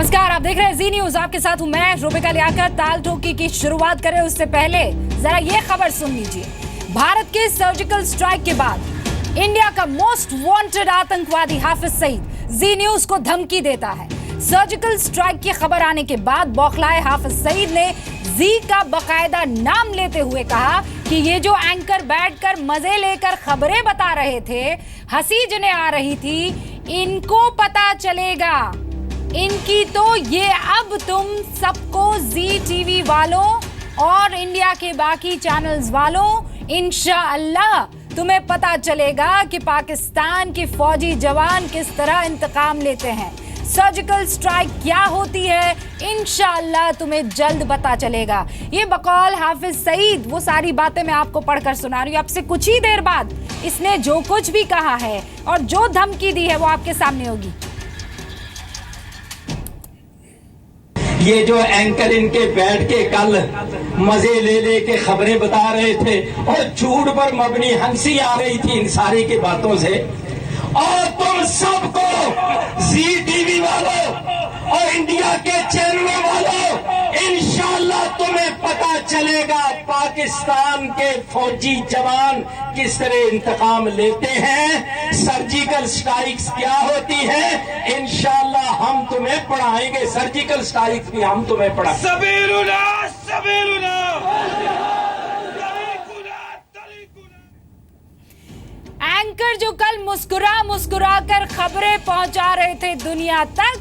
नमस्कार, आप देख रहे हैं जी न्यूज। आपके साथ हूं मैं रूबिका लियाकत। ताल ठोकी की शुरुआत करें उससे पहले जरा ये खबर सुन लीजिए। भारत के सर्जिकल स्ट्राइक के बाद इंडिया का मोस्ट वांटेड आतंकवादी हाफिज सईद जी न्यूज को धमकी देता है। सर्जिकल स्ट्राइक की खबर आने के बाद बौखलाए हाफिज सईद ने जी का बकायदा नाम लेते हुए कहा कि ये जो एंकर बैठकर मजे लेकर खबरें बता रहे थे, हंसी जिन्हें आ रही थी, इनको पता चलेगा, इनकी तो ये अब तुम सबको जी टीवी वालों और इंडिया के बाकी चैनल्स वालों इंशाअल्लाह तुम्हें पता चलेगा कि पाकिस्तान के फौजी जवान किस तरह इंतकाम लेते हैं। सर्जिकल स्ट्राइक क्या होती है इंशाअल्लाह तुम्हें जल्द पता चलेगा। ये बकौल हाफिज सईद, वो सारी बातें मैं आपको पढ़कर सुना रही हूँ। आपसे कुछ ही देर बाद इसने जो कुछ भी कहा है और जो धमकी दी है वो आपके सामने होगी। ये जो एंकर इनके बैठ के कल मजे ले के खबरें बता रहे थे और झूठ पर मबनी हंसी आ रही थी इन सारी की बातों से, और तुम सबको जी टीवी वालों और इंडिया के चैनलों वालों इंशाअल्लाह तुम्हें पता चलेगा पाकिस्तान के फौजी जवान किस तरह इंतकाम लेते हैं, सर्जिकल स्ट्राइक्स क्या होती है। इंशाअल्लाह हम तुम्हें पढ़ाएंगे, सर्जिकल स्ट्राइक्स भी हम तुम्हें पढ़ा। सबीरुना सबीरुना एंकर जो कल मुस्कुरा कर खबरें पहुंचा रहे थे दुनिया तक,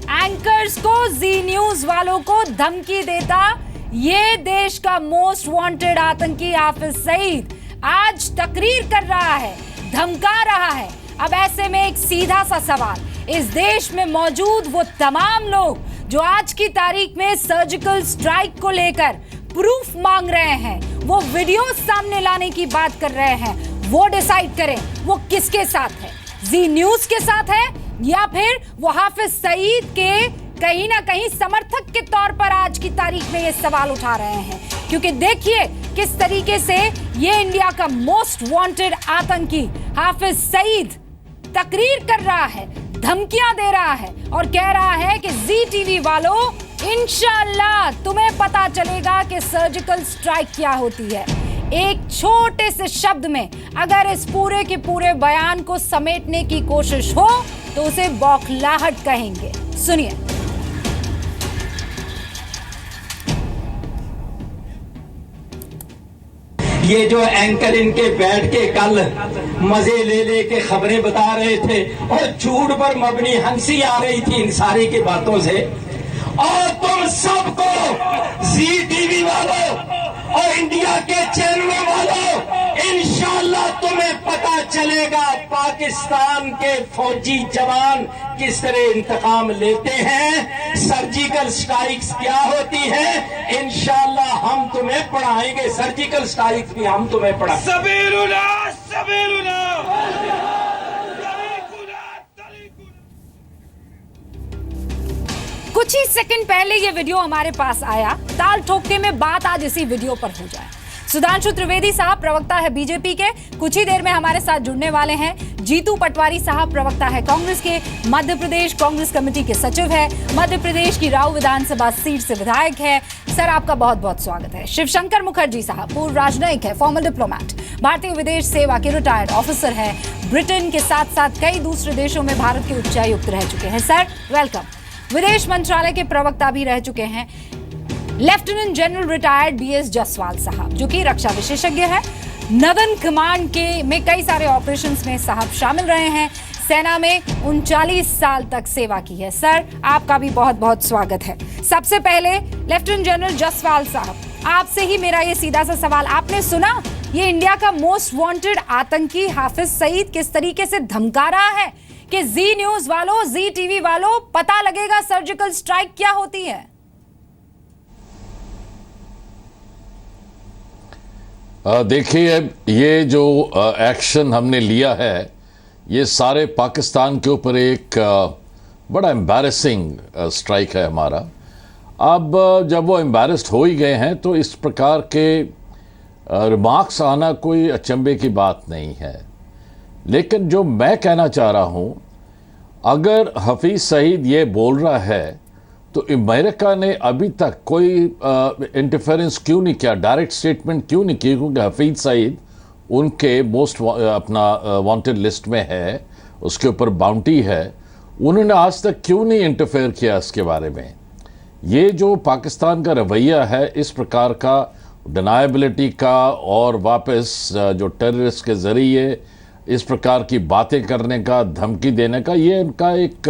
एंकर्स को जी न्यूज वालों को धमकी देता ये देश का मोस्ट वांटेड आतंकी हाफिज सईद आज तकरीर कर रहा है, धमका रहा है। अब ऐसे में एक सीधा सा सवाल, इस देश में मौजूद वो तमाम लोग जो आज की तारीख में सर्जिकल स्ट्राइक को लेकर प्रूफ मांग रहे हैं, वो वीडियो सामने लाने की बात कर रहे हैं, वो डिसाइड करें वो किसके साथ है, जी न्यूज के साथ है या फिर वो हाफिज सईद के कहीं ना कहीं समर्थक के तौर पर आज की तारीख में ये सवाल उठा रहे हैं। क्योंकि देखिए किस तरीके से ये इंडिया का मोस्ट वांटेड आतंकी हाफिज सईद तकरीर कर रहा है, धमकियां दे रहा है और कह रहा है कि जी टीवी वालों इंशाअल्लाह तुम्हें पता चलेगा कि सर्जिकल स्ट्राइक क्या होती है। एक छोटे से शब्द में अगर इस पूरे के पूरे बयान को समेटने की कोशिश हो तो उसे बौखलाहट कहेंगे। सुनिए। ये जो एंकर इनके बैठ के कल मजे ले के खबरें बता रहे थे और झूठ पर मबनी हंसी आ रही थी इन सारी की बातों से, और तुम सबको जी टीवी वालों और इंडिया के चैनलों वालों इंशाअल्लाह तुम्हें पता चलेगा पाकिस्तान के फौजी जवान किस तरह इंतकाम लेते हैं, सर्जिकल स्ट्राइक्स क्या होती है। इंशाअल्लाह हम तुम्हें पढ़ाएंगे, सर्जिकल स्ट्राइक्स भी हम तुम्हें पढ़ा। सबीरुना सबीरुना कुछ ही सेकंड पहले ये वीडियो हमारे पास आया, ताल ठोकने में बात आज इसी वीडियो पर हो जाए। सुधांशु त्रिवेदी साहब प्रवक्ता है बीजेपी के, कुछ ही देर में हमारे साथ जुड़ने वाले हैं। जीतू पटवारी साहब प्रवक्ता है कांग्रेस के, मध्य प्रदेश कांग्रेस कमेटी के सचिव है, मध्य प्रदेश की राव विधानसभा सीट से विधायक है। सर आपका बहुत बहुत स्वागत है। शिवशंकर मुखर्जी साहब पूर्व राजनयिक है, फॉर्मल डिप्लोमेट, भारतीय विदेश सेवा के रिटायर्ड ऑफिसर है, ब्रिटेन के साथ साथ कई दूसरे देशों में भारत के उच्चायुक्त रह चुके हैं। Sir welcome. विदेश मंत्रालय के प्रवक्ता भी रह चुके हैं lieutenant general retired BS Jaswal साहब, जो कि रक्षा विशेषज्ञ है, नदन कमांड के में कई सारे ऑपरेशंस में साहब शामिल रहे हैं, सेना में 39 साल तक सेवा की है। सर आपका भी बहुत बहुत स्वागत है। सबसे पहले लेफ्टिनेंट जनरल जसवाल साहब, आपसे ही मेरा ये सीधा सा सवाल, आपने सुना ये इंडिया का मोस्ट वांटेड आतंकी हाफिज सईद किस तरीके से धमका रहा है कि जी न्यूज वालों, जी टीवी वालों पता लगेगा सर्जिकल स्ट्राइक क्या होती है। देखिए ये जो एक्शन हमने लिया है ये सारे पाकिस्तान के ऊपर एक बड़ा एम्बैरेसिंग स्ट्राइक है हमारा। अब जब वो एम्बैरेस्ड हो ही गए हैं तो इस प्रकार के रिमार्क्स आना कोई अचंभे की बात नहीं है। लेकिन जो मैं कहना चाह रहा हूँ, अगर हफीज़ सईद ये बोल रहा है तो अमेरिका ने अभी तक कोई इंटरफेरेंस क्यों नहीं किया, डायरेक्ट स्टेटमेंट क्यों नहीं की? क्योंकि हफीज सईद उनके मोस्ट अपना वांटेड लिस्ट में है, उसके ऊपर बाउंटी है। उन्होंने आज तक क्यों नहीं इंटरफेयर किया इसके बारे में? ये जो पाकिस्तान का रवैया है इस प्रकार का, डिनायबिलिटी का और वापस जो टेररिस्ट के ज़रिए इस प्रकार की बातें करने का, धमकी देने का, ये इनका एक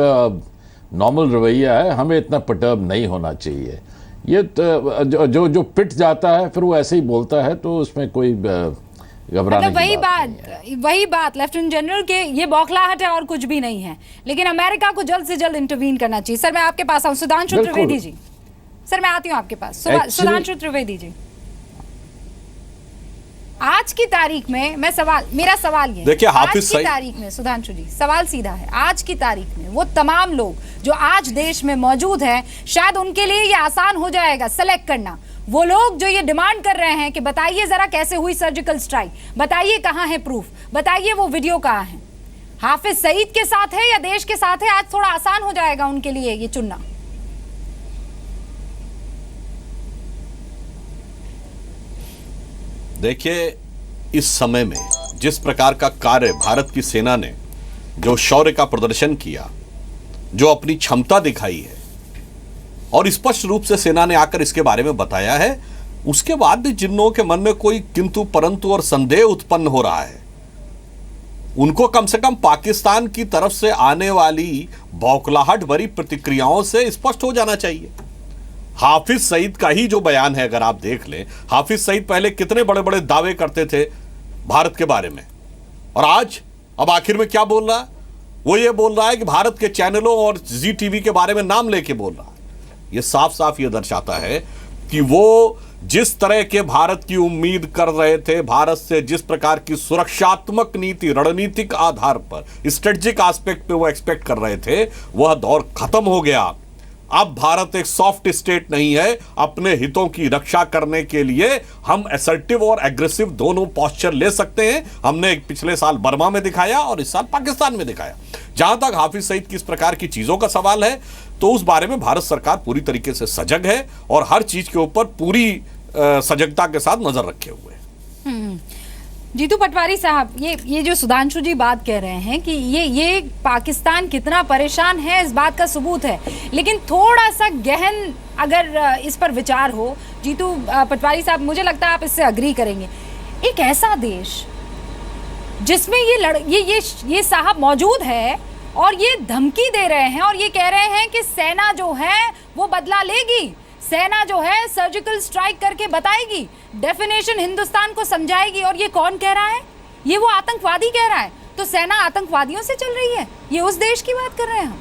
नॉर्मल रवैया है। हमें इतना पर्टर्ब नहीं होना चाहिए। ये जो पिट जाता है फिर वो ऐसे ही बोलता है, तो उसमें कोई घबराने की वही बात लेफ्टिनेंट जनरल के ये बौखलाहट है और कुछ भी नहीं है। लेकिन अमेरिका को जल्द से जल्द इंटरवीन करना चाहिए। सर मैं आपके पास आऊं, सुधांशु त्रिवेदी जी। सर मैं आती हूं आपके पास, सुधांशु त्रिवेदी जी। आज की तारीख में मेरा सवाल ये, देखिए हाफिज सईद, तारीख में सुधांशु जी सवाल सीधा है, आज की तारीख में वो तमाम लोग जो आज देश में मौजूद हैं, शायद उनके लिए ये आसान हो जाएगा सेलेक्ट करना। वो लोग जो ये डिमांड कर रहे हैं कि बताइए जरा कैसे हुई सर्जिकल स्ट्राइक, बताइए कहां है प्रूफ, बताइए वो वीडियो कहां है, हाफिज सईद के साथ है या देश के साथ है? आज थोड़ा आसान हो जाएगा उनके लिए ये चुनना। देखिए इस समय में जिस प्रकार का कार्य भारत की सेना ने, जो शौर्य का प्रदर्शन किया, जो अपनी क्षमता दिखाई है और स्पष्ट रूप से सेना ने आकर इसके बारे में बताया है, उसके बाद भी जिन लोगों के मन में कोई किंतु परंतु और संदेह उत्पन्न हो रहा है, उनको कम से कम पाकिस्तान की तरफ से आने वाली बौखलाहट भरी प्रतिक्रियाओं से स्पष्ट हो जाना चाहिए। हाफिज सईद का ही जो बयान है अगर आप देख लें, हाफिज सईद पहले कितने बड़े बड़े दावे करते थे भारत के बारे में, और आज अब आखिर में क्या बोल रहा है? वो ये बोल रहा है कि भारत के चैनलों और जी टीवी के बारे में नाम लेके बोल रहा है। ये साफ साफ ये दर्शाता है कि वो जिस तरह के भारत की उम्मीद कर रहे थे, भारत से जिस प्रकार की सुरक्षात्मक नीति, रणनीतिक आधार पर, स्ट्रेटेजिक एस्पेक्ट पे वो एक्सपेक्ट कर रहे थे, वह दौर खत्म हो गया। अब भारत एक सॉफ्ट स्टेट नहीं है। अपने हितों की रक्षा करने के लिए हम असर्टिव और एग्रेसिव दोनों पोस्चर ले सकते हैं। हमने पिछले साल बर्मा में दिखाया और इस साल पाकिस्तान में दिखाया। जहां तक हाफिज सईद की इस प्रकार की चीजों का सवाल है, तो उस बारे में भारत सरकार पूरी तरीके से सजग है और हर चीज के ऊपर पूरी सजगता के साथ नजर रखे हुए है। जीतू पटवारी साहब, ये जो सुधांशु जी बात कह रहे हैं कि ये पाकिस्तान कितना परेशान है, इस बात का सबूत है। लेकिन थोड़ा सा गहन अगर इस पर विचार हो, जीतू पटवारी साहब, मुझे लगता है आप इससे अग्री करेंगे। एक ऐसा देश जिसमें ये साहब मौजूद है और ये धमकी दे रहे हैं और ये कह रहे हैं कि सेना जो है वो बदला लेगी, सेना जो है सर्जिकल स्ट्राइक करके बताएगी, डेफिनेशन हिंदुस्तान को समझाएगी। और ये कौन कह रहा है? ये वो आतंकवादी कह रहा है। तो सेना आतंकवादियों से चल रही है, ये उस देश की बात कर रहे हैं हम।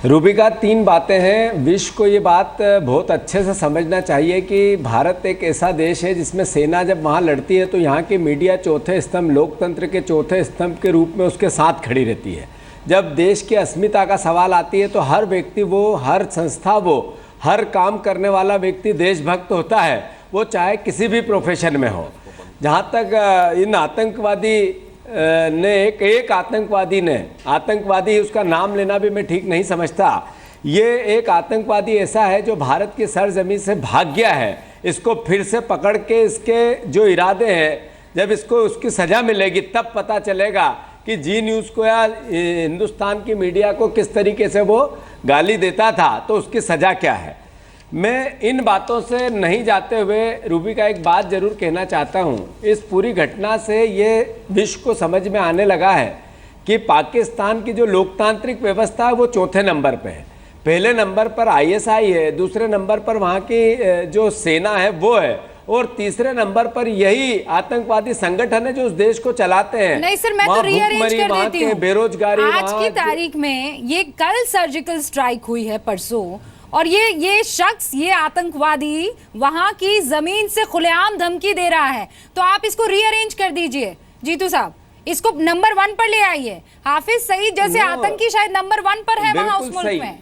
रूबिका, तीन बातें हैं। विश्व को ये बात बहुत अच्छे से समझना चाहिए कि भारत एक ऐसा देश है जिसमें सेना जब वहाँ लड़ती है तो यहाँ की मीडिया चौथे स्तंभ, लोकतंत्र के चौथे स्तंभ के रूप में उसके साथ खड़ी रहती है। जब देश की अस्मिता का सवाल आती है तो हर व्यक्ति, वो हर संस्था, वो हर काम करने वाला व्यक्ति देशभक्त होता है, वो चाहे किसी भी प्रोफेशन में हो। जहाँ तक इन आतंकवादी ने एक आतंकवादी ने, आतंकवादी उसका नाम लेना भी मैं ठीक नहीं समझता, ये एक आतंकवादी ऐसा है जो भारत की सरजमीन से भाग गया है। इसको फिर से पकड़ के इसके जो इरादे हैं, जब इसको उसकी सज़ा मिलेगी तब पता चलेगा कि जी न्यूज़ को या हिंदुस्तान की मीडिया को किस तरीके से वो गाली देता था, तो उसकी सज़ा क्या है। मैं इन बातों से नहीं जाते हुए रूबी का एक बात ज़रूर कहना चाहता हूँ। इस पूरी घटना से ये विश्व को समझ में आने लगा है कि पाकिस्तान की जो लोकतांत्रिक व्यवस्था है वो चौथे नंबर पे है। पहले नंबर पर आईएसआई है, दूसरे नंबर पर वहाँ की जो सेना है वो है, और तीसरे नंबर पर यही आतंकवादी संगठन है जो उस देश को चलाते हैं। नहीं सर, मैं तो रीअरेंज कर देती हूँ। बेरोजगारी, आज की तारीख में ये कल सर्जिकल स्ट्राइक हुई है परसों, और ये शख्स, ये आतंकवादी वहां की जमीन से खुलेआम धमकी दे रहा है। तो आप इसको रीअरेंज कर दीजिए जीतू साहब, इसको नंबर 1 पर ले आइए। हाफिज सईद जैसे आतंकी शायद नंबर 1 पर है वहां उस मुल्क में।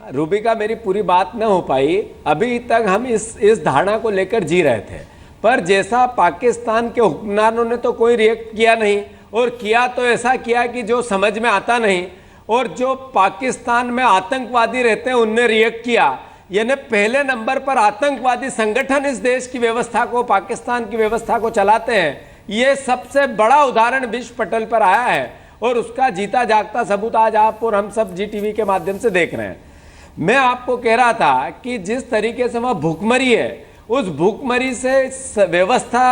रूबिका, मेरी पूरी बात न हो पाई। अभी तक हम इस धारणा को लेकर जी रहे थे, पर जैसा पाकिस्तान के हुक्मरानों ने तो कोई रिएक्ट किया नहीं, और किया तो ऐसा किया कि जो समझ में आता नहीं, और जो पाकिस्तान में आतंकवादी रहते हैं उनने रिएक्ट किया। यानी पहले नंबर पर आतंकवादी संगठन इस देश की व्यवस्था को, पाकिस्तान की व्यवस्था को चलाते हैं। ये सबसे बड़ा उदाहरण विश्व पटल पर आया है और उसका जीता जागता सबूत आज आप और हम सब जी टीवी के माध्यम से देख रहे हैं। मैं आपको कह रहा था कि जिस तरीके से वह भूखमरी है, उस भूखमरी से व्यवस्था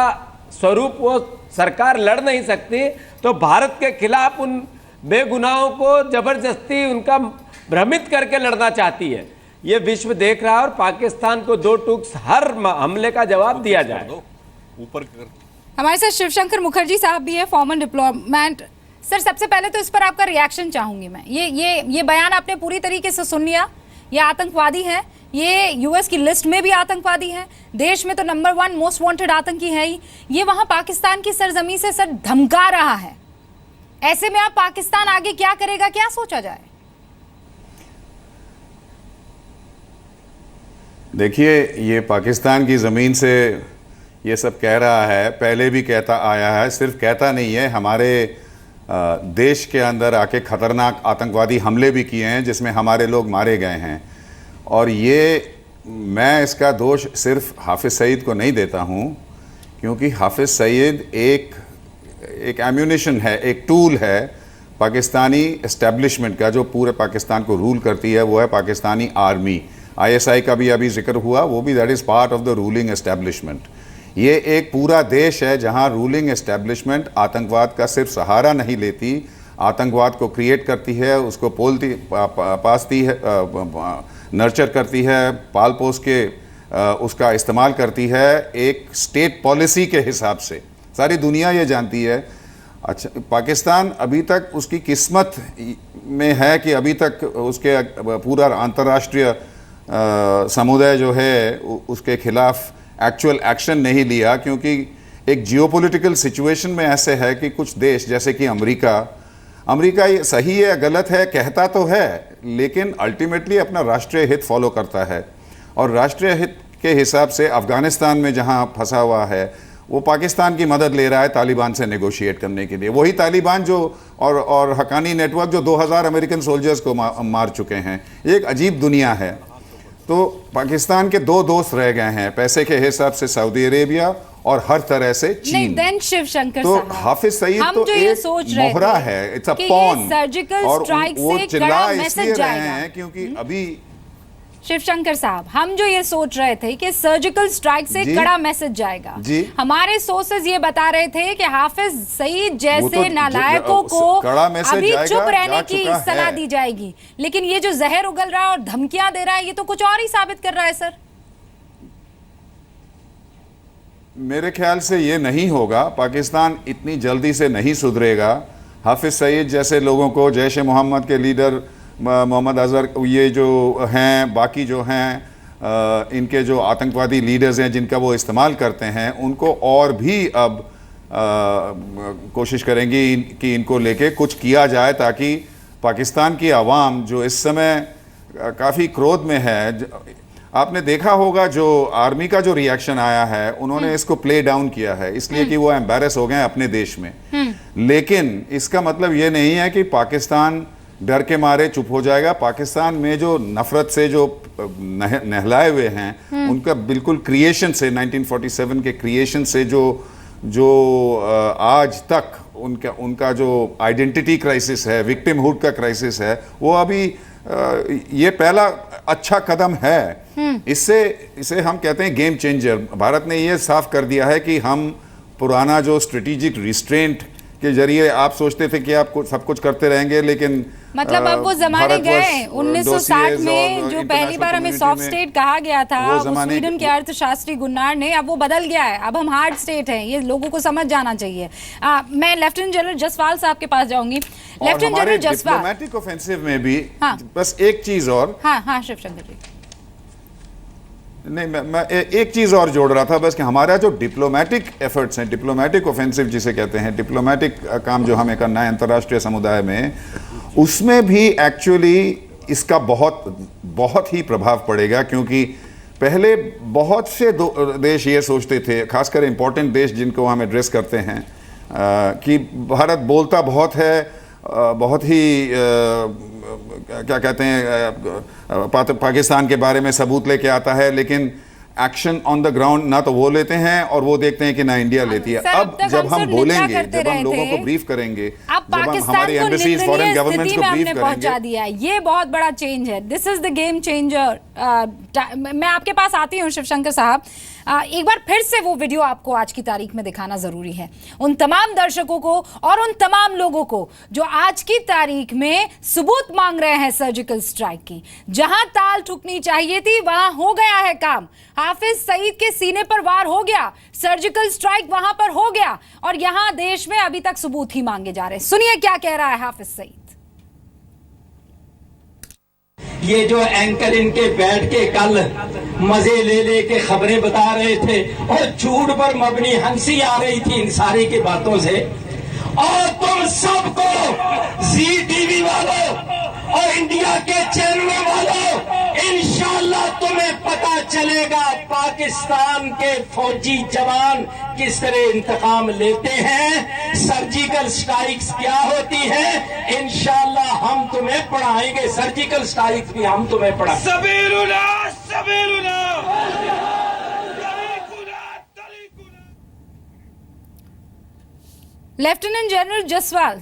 स्वरूप वो सरकार लड़ नहीं सकती, तो भारत के खिलाफ उन बेगुनाहों को जबरदस्ती उनका भ्रमित करके लड़ना चाहती है। ये विश्व देख रहा है और पाकिस्तान को दो टूक हर हमले का जवाब दिया जाए। ऊपर हमारे साथ शिवशंकर मुखर्जी साहब भी है, फॉर्मर डिप्लोमेट। सर, सबसे पहले तो इस पर आपका रिएक्शन चाहूंगी मैं। ये बयान आपने पूरी तरीके से सुन लिया। ये आतंकवादी है, ये यूएस की लिस्ट में भी आतंकवादी है, देश में तो नंबर 1 मोस्ट वांटेड आतंकी है ही। ये वहां पाकिस्तान की सरजमी से सर धमका रहा है। ऐसे में अब पाकिस्तान आगे क्या करेगा, क्या सोचा जाए? देखिए, ये पाकिस्तान की ज़मीन से ये सब कह रहा है, पहले भी कहता आया है। सिर्फ कहता नहीं है, हमारे देश के अंदर आके ख़तरनाक आतंकवादी हमले भी किए हैं जिसमें हमारे लोग मारे गए हैं। और ये मैं इसका दोष सिर्फ हाफिज़ सईद को नहीं देता हूँ, क्योंकि हाफिज़ सईद एक एम्यूनिशन है, एक टूल है पाकिस्तानी एस्टेब्लिशमेंट का, जो पूरे पाकिस्तान को रूल करती है। वो है पाकिस्तानी आर्मी। ISI का भी अभी जिक्र हुआ, वो भी that is part of the ruling establishment. ये एक पूरा देश है जहां रूलिंग एस्टेब्लिशमेंट आतंकवाद का सिर्फ सहारा नहीं लेती, आतंकवाद को क्रिएट करती है, उसको पासती है, नर्चर करती है, पाल पोस के उसका इस्तेमाल करती है एक स्टेट पॉलिसी के हिसाब से। सारी दुनिया ये जानती है। अच्छा, पाकिस्तान अभी तक उसकी किस्मत में है कि अभी तक उसके पूरा अंतर्राष्ट्रीय समुदाय जो है उसके खिलाफ एक्चुअल एक्शन नहीं लिया, क्योंकि एक जियोपॉलिटिकल सिचुएशन में ऐसे है कि कुछ देश जैसे कि अमेरिका ये सही है गलत है कहता तो है, लेकिन अल्टीमेटली अपना राष्ट्रीय हित फॉलो करता है। और राष्ट्रीय हित के हिसाब से अफगानिस्तान में जहां फंसा हुआ है, वो पाकिस्तान की मदद ले रहा है तालिबान से नेगोशिएट करने के लिए। वही तालिबान जो और हक्कानी नेटवर्क जो 2000 अमेरिकन सोल्जर्स को मार चुके हैं। ये एक अजीब दुनिया है। तो पाकिस्तान के दो दोस्त रह गए हैं पैसे के हिसाब से, सऊदी अरेबिया और हर तरह से चीन। नहीं, शिवशंकर तो साहब, हाफिज सईद तो एक मोहरा है, it's a pawn. Surgical strike से चिल्ला इसलिए रहे हैं क्योंकि अभी शिवशंकर साहब, हम जो ये सोच रहे थे कि सर्जिकल स्ट्राइक से कड़ा मैसेज जाएगा। हमारे सोर्सेज ये बता रहे थे कि हाफिज सईद जैसे नालायकों को अभी चुप रहने की सलाह दी जाएगी, लेकिन ये जो जहर उगल रहा है और धमकियां दे रहा है, ये तो कुछ और ही साबित कर रहा है। सर, मेरे ख्याल से ये नहीं होगा। पाकिस्तान इतनी जल्दी से नहीं सुधरेगा। हाफिज सईद जैसे लोगों को, जैश ए मोहम्मद के लीडर मोहम्मद अजहर, ये जो हैं, बाकी जो हैं इनके जो आतंकवादी लीडर्स हैं जिनका वो इस्तेमाल करते हैं, उनको और भी अब कोशिश करेंगी कि इनको लेके कुछ किया जाए, ताकि पाकिस्तान की आवाम जो इस समय काफ़ी क्रोध में है। आपने देखा होगा जो आर्मी का जो रिएक्शन आया है, उन्होंने इसको प्ले डाउन किया है इसलिए कि वो एम्बैरस हो गए अपने देश में। लेकिन इसका मतलब ये नहीं है कि पाकिस्तान डर के मारे चुप हो जाएगा। पाकिस्तान में जो नफरत से जो नहलाए हुए हैं, उनका बिल्कुल क्रिएशन से, 1947 के क्रिएशन से जो आज तक उनका जो आइडेंटिटी क्राइसिस है, विक्टिमहुड का क्राइसिस है, वो अभी ये पहला अच्छा कदम है। इसे हम कहते हैं गेम चेंजर। भारत ने ये साफ कर दिया है कि हम पुराना जो स्ट्रेटेजिक रिस्ट्रेंट के जरिए आप सोचते थे कि आप सब कुछ करते रहेंगे, लेकिन मतलब अब वो जमाने गए। 1960 में जो पहली बार हमें सॉफ्ट स्टेट कहा गया था, वो स्वीडन के अर्थशास्त्री गुन्नार ने, अब वो बदल गया है। अब हम हार्ड स्टेट हैं, ये लोगों को समझ जाना चाहिए। मैं लेफ्टिनेंट जनरल जसवाल साहब के पास जाऊंगी। Lieutenant general Jaswal, diplomatic offensive में भी बस एक चीज और, हाँ शिवशंकर जी, नहीं मैं एक चीज और जोड़ रहा था बस, कि हमारा जो डिप्लोमेटिक एफर्ट्स हैं, डिप्लोमेटिक ऑफेंसिव जिसे कहते हैं, डिप्लोमेटिक काम जो हमें करना है अंतर्राष्ट्रीय समुदाय में, उसमें भी एक्चुअली इसका बहुत ही प्रभाव पड़ेगा। क्योंकि पहले बहुत से देश ये सोचते थे, खासकर इंपॉर्टेंट देश जिनको हम एड्रेस करते हैं, कि भारत बोलता बहुत है, बहुत ही क्या कहते हैं पाकिस्तान के बारे में सबूत लेके आता है, लेकिन एक्शन ऑन द ग्राउंड ना तो वो लेते हैं और वो देखते हैं कि ना इंडिया लेती है। अब जब हम बोलेंगे, जब हम लोगों को ब्रीफ करेंगे, जब हम हमारी एम्बेसीज, फॉरेन गवर्नमेंट्स को ब्रीफ करेंगे, ये बहुत बड़ा चेंज है। This is the game changer. मैं आपके पास आती हूँ शिवशंकर साहब, एक बार फिर से वो वीडियो आपको आज की तारीख में दिखाना जरूरी है, उन तमाम दर्शकों को और उन तमाम लोगों को जो आज की तारीख में सबूत मांग रहे हैं सर्जिकल स्ट्राइक की। जहां ताल ठुकनी चाहिए थी वहां हो गया है काम। हाफिज सईद के सीने पर वार हो गया, सर्जिकल स्ट्राइक वहां पर हो गया, और यहां देश में अभी तक सबूत ही मांगे जा रहे हैं। सुनिए क्या कह रहा है हाफिज सईद। ये जो एंकर इनके बैठ के कल मजे ले के खबरें बता रहे थे और झूठ पर मबनी हंसी आ रही थी इन सारी की बातों से, और तुम सबको जी टीवी वालों और इंडिया के चैनलों वालों, इंशाल्लाह तुम्हें पता चलेगा पाकिस्तान के फौजी जवान किस तरह इंतकाम लेते हैं, सर्जिकल स्ट्राइक्स क्या होती है। इंशाल्लाह हम तुम्हें पढ़ाएंगे, सर्जिकल स्ट्राइक्स भी हम तुम्हें पढ़ाएंगे। सबीरुना सबीरुना। लेफ्टिनेंट जनरल जसवाल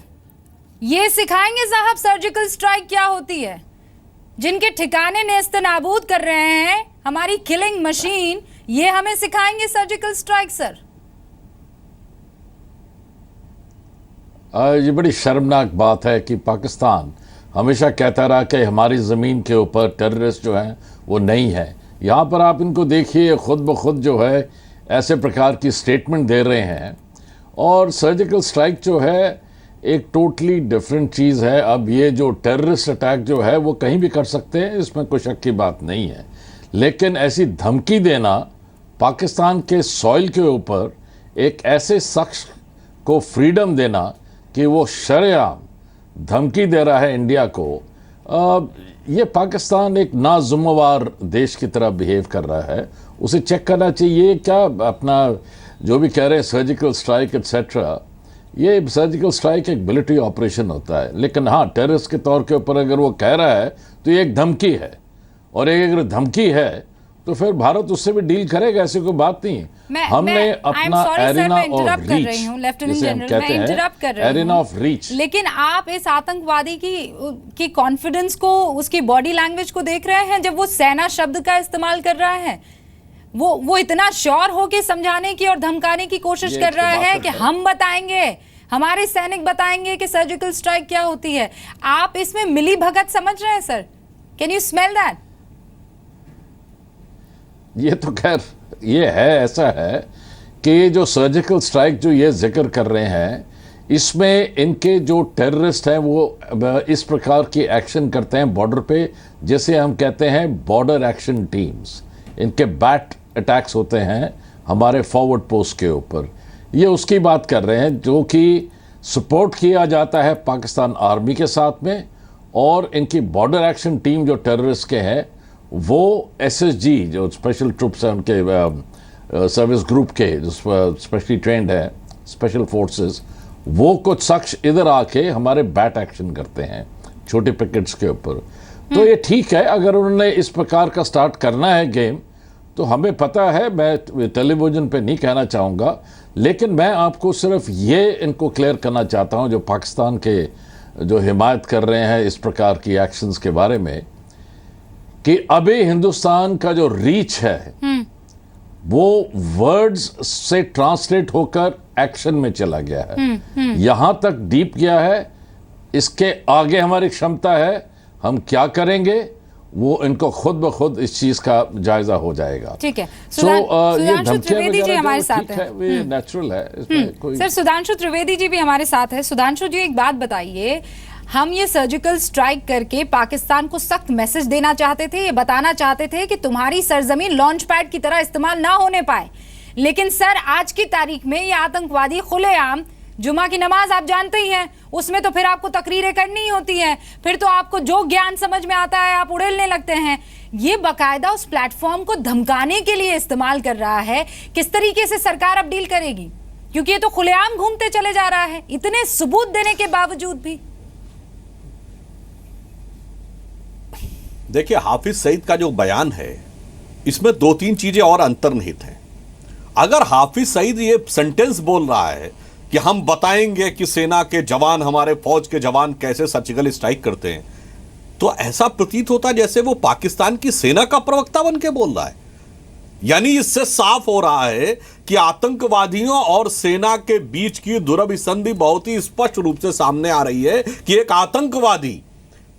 ये सिखाएंगे साहब सर्जिकल स्ट्राइक क्या होती है। जिनके ठिकाने नेस्तनाबूद कर रहे हैं हमारी किलिंग मशीन, ये हमें सिखाएंगे सर्जिकल स्ट्राइक सर। ये बड़ी शर्मनाक बात है कि पाकिस्तान हमेशा कहता रहा कि हमारी ज़मीन के ऊपर टेररिस्ट जो हैं वो नहीं है। यहाँ पर आप इनको देखिए, खुद ब खुद जो है ऐसे प्रकार की स्टेटमेंट दे रहे हैं, और सर्जिकल स्ट्राइक जो है एक टोटली डिफरेंट चीज़ है। अब ये जो टेररिस्ट अटैक जो है वो कहीं भी कर सकते हैं, इसमें कोई शक की बात नहीं है, लेकिन ऐसी धमकी देना पाकिस्तान के सॉइल के ऊपर एक ऐसे शख्स को फ्रीडम देना कि वो शरेआम धमकी दे रहा है इंडिया को, ये पाकिस्तान एक नाजुम्मेवार देश की तरह बिहेव कर रहा है। उसे चेक करना चाहिए। क्या अपना जो भी कह रहे हैं सर्जिकल स्ट्राइक एट्सेट्रा, ये सर्जिकल स्ट्राइक एक मिलिट्री ऑपरेशन होता है, लेकिन हाँ टेररिस्ट के तौर के ऊपर अगर वो कह रहा है तो ये एक धमकी है, और एक अगर धमकी है तो फिर भारत उससे भी डील करेगा, ऐसी कोई बात नहीं। हमने अपना एरिना ऑफ रीच, जिसे हम कहते हैं एरिना ऑफ रीच, लेकिन आप इस आतंकवादी की कॉन्फिडेंस को, उसकी बॉडी लैंग्वेज को देख रहे हैं। जब वो सेना शब्द का इस्तेमाल कर रहा है, वो इतना श्योर होके समझाने की और धमकाने की कोशिश कर रहा है कि हम बताएंगे, हमारे सैनिक बताएंगे कि सर्जिकल स्ट्राइक क्या होती है। आप इसमें मिली भगत समझ रहे हैं sir? Can you smell that? ये तो खैर ये है, ऐसा है कि जो सर्जिकल स्ट्राइक जो ये जिक्र कर रहे हैं, इसमें इनके जो टेररिस्ट हैं वो इस प्रकार की एक्शन करते हैं बॉर्डर पे, जैसे हम कहते हैं बॉर्डर एक्शन टीम्स। इनके बैट अटैक्स होते हैं हमारे फॉरवर्ड पोस्ट के ऊपर। ये उसकी बात कर रहे हैं जो कि सपोर्ट किया जाता है पाकिस्तान आर्मी के साथ में, और इनकी बॉर्डर एक्शन टीम जो टेररिस्ट के हैं वो एसएसजी जो स्पेशल ट्रूप्स हैं, उनके सर्विस ग्रुप के जो स्पेशली ट्रेंड है स्पेशल फोर्सेस, वो कुछ शख्स इधर आके हमारे बैट एक्शन करते हैं छोटे पिकेट्स के ऊपर। तो ये ठीक है, अगर उन्होंने इस प्रकार का स्टार्ट करना है गेम तो हमें पता है, मैं टेलीविज़न पे नहीं कहना चाहूँगा, लेकिन मैं आपको सिर्फ ये इनको क्लियर करना चाहता हूँ जो पाकिस्तान के जो हिमायत कर रहे हैं इस प्रकार की एक्शंस के बारे में, कि अभी हिंदुस्तान का जो रीच है वो वर्ड्स से ट्रांसलेट होकर एक्शन में चला गया है। यहां तक डीप गया है। इसके आगे हमारी क्षमता है, हम क्या करेंगे वो इनको खुद ब खुद इस चीज का जायजा हो जाएगा। ठीक है। ये सुधांशु त्रिवेदी जी हमारे साथ है, ये नेचुरल है, इसमें कोई सर सुधांशु त्रिवेदी जी भी हमारे साथ है। सुधांशु जी एक बात बताइए, हम ये सर्जिकल स्ट्राइक करके पाकिस्तान को सख्त मैसेज देना चाहते थे, ये बताना चाहते थे कि तुम्हारी सरजमीन लॉन्च पैड की तरह इस्तेमाल ना होने पाए, लेकिन सर आज की तारीख में ये आतंकवादी खुलेआम, जुमा की नमाज आप जानते ही हैं, उसमें तो फिर आपको तकरीरें करनी ही होती हैं, फिर तो आपको जो ज्ञान समझ में आता है आप उड़ेलने लगते हैं। ये बाकायदा उस प्लेटफॉर्म को धमकाने के लिए इस्तेमाल कर रहा है। किस तरीके से सरकार अब डील करेगी? क्योंकि ये तो खुलेआम घूमते चले जा रहा है इतने सबूत देने के बावजूद भी। देखिए, हाफिज सईद का जो बयान है इसमें 2-3 चीजें और अंतर्निहित हैं। अगर हाफिज सईद ये सेंटेंस बोल रहा है कि हम बताएंगे कि सेना के जवान, हमारे फौज के जवान कैसे सर्जिकल स्ट्राइक करते हैं, तो ऐसा प्रतीत होता जैसे वो पाकिस्तान की सेना का प्रवक्ता बन के बोल रहा है। यानी इससे साफ हो रहा है कि आतंकवादियों और सेना के बीच की दुरभ संधि बहुत ही स्पष्ट रूप से सामने आ रही है कि एक आतंकवादी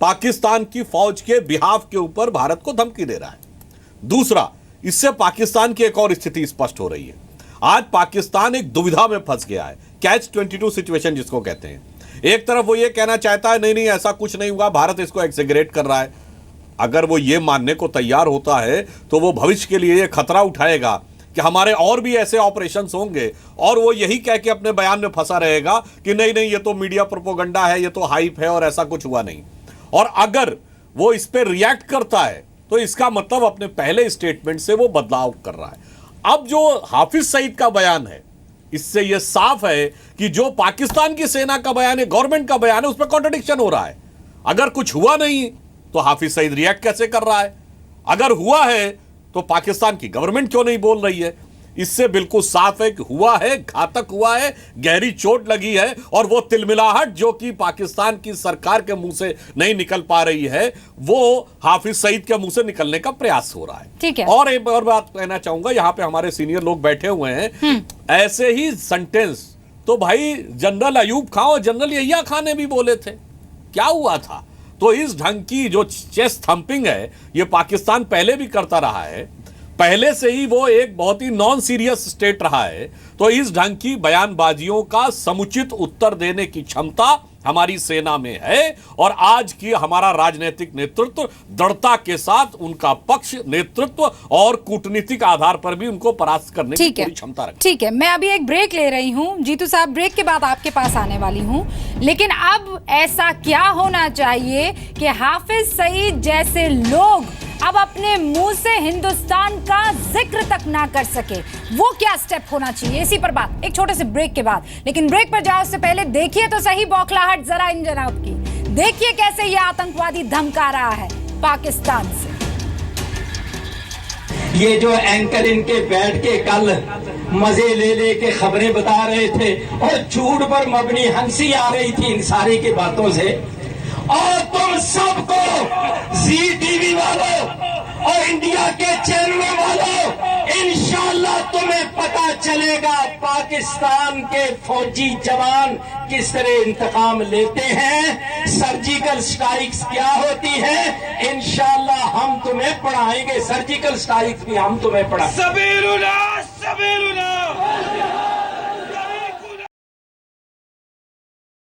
पाकिस्तान की फौज के बिहाफ के ऊपर भारत को धमकी दे रहा है। दूसरा, इससे पाकिस्तान की एक और स्थिति स्पष्ट हो रही है। आज पाकिस्तान एक दुविधा में फंस गया है, कैच 22 सिचुएशन जिसको कहते हैं। एक तरफ वो ये कहना चाहता है नहीं नहीं ऐसा कुछ नहीं हुआ, भारत इसको एक्सेगरेट कर रहा है। अगर वो ये मानने को तैयार होता है तो वो भविष्य के लिए ये खतरा उठाएगा कि हमारे और भी ऐसे ऑपरेशंस होंगे, और वो यही कह के अपने बयान में फंसा रहेगा कि नहीं नहीं ये तो मीडिया प्रोपोगंडा है, ये तो हाइप है और ऐसा कुछ हुआ नहीं। और अगर वो इस पे रिएक्ट करता है तो इसका मतलब अपने पहले स्टेटमेंट से वो बदलाव कर रहा है। अब जो हाफिज सईद का बयान है इससे यह साफ है कि जो पाकिस्तान की सेना का बयान है, गवर्नमेंट का बयान है, उसमें कॉन्ट्रडिक्शन हो रहा है। अगर कुछ हुआ नहीं तो हाफिज सईद रिएक्ट कैसे कर रहा है? अगर हुआ है तो पाकिस्तान की गवर्नमेंट क्यों नहीं बोल रही है? इससे बिल्कुल साफ है कि हुआ है, घातक हुआ है, गहरी चोट लगी है, और वो तिलमिलाहट जो कि पाकिस्तान की सरकार के मुंह से नहीं निकल पा रही है वो हाफिज सईद के मुंह से निकलने का प्रयास हो रहा है। ठीक है। और एक और बात कहना चाहूंगा, यहाँ पे हमारे सीनियर लोग बैठे हुए हैं, ऐसे ही सेंटेंस तो भाई जनरल अयूब खां और जनरल यहिया खां ने भी बोले थे। क्या हुआ था? तो इस ढंग की जो चेस्ट थंपिंग है ये पाकिस्तान पहले भी करता रहा है, पहले से ही वो एक बहुत ही नॉन सीरियस स्टेट रहा है। तो इस ढंग की बयानबाजियों का समुचित उत्तर देने की क्षमता हमारी सेना में है, और आज की हमारा राजनीतिक नेतृत्व दृढ़ता के साथ उनका पक्ष, नेतृत्व और कूटनीतिक आधार पर भी उनको परास्त करने की पूरी क्षमता रखती है। ठीक है, मैं अभी एक ब्रेक ले रही हूँ जीतू साहब, ब्रेक के बाद आपके पास आने वाली हूँ। लेकिन अब ऐसा क्या होना चाहिए कि हाफिज सईद जैसे लोग अब अपने मुंह से हिंदुस्तान का जिक्र तक ना कर सके? वो क्या स्टेप होना चाहिए, इसी पर बात एक छोटे से ब्रेक के बाद। लेकिन ब्रेक पर जाओ उससे पहले देखिए तो सही बौखलाहट जरा इन जनाब की। देखिए कैसे ये आतंकवादी धमका रहा है पाकिस्तान से। ये जो एंकर इनके बैठ के कल मजे ले ले के खबरें बता रहे थे और झूठ पर मबनी हंसी आ रही थी इन सारी की बातों से, और तुम सबको जी टीवी वालों और इंडिया के चैनलों वालों इंशाल्लाह तुम्हें पता चलेगा पाकिस्तान के फौजी जवान किस तरह इंतकाम लेते हैं, सर्जिकल स्ट्राइक्स क्या होती है। इंशाल्लाह हम तुम्हें पढ़ाएंगे, सर्जिकल स्ट्राइक्स भी हम तुम्हें पढ़ाएंगे। सबीरुल्लाह सबीरुल्लाह